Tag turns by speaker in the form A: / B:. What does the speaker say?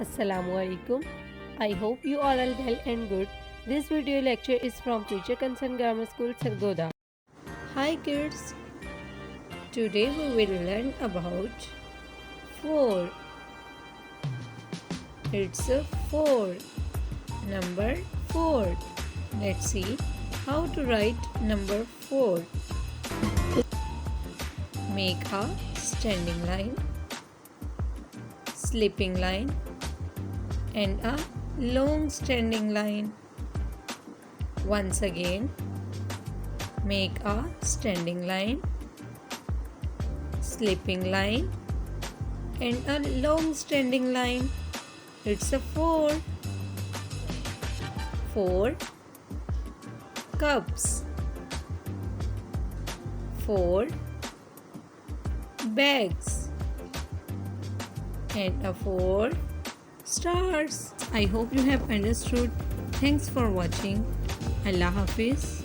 A: Assalamu alaikum. I hope you all are well and good. This video lecture is from Future Concern Grammar School, Sargoda. Hi kids. Today we will learn about 4. It's a 4. Number 4. Let's see how to write number 4. Make a standing line, sleeping line, and a long standing line. Once again, make a standing line, sleeping line, and a long standing line. It's a 4. 4 cups, 4 bags, and a 4 stars. I hope you have understood. Thanks for watching. Allah Hafiz.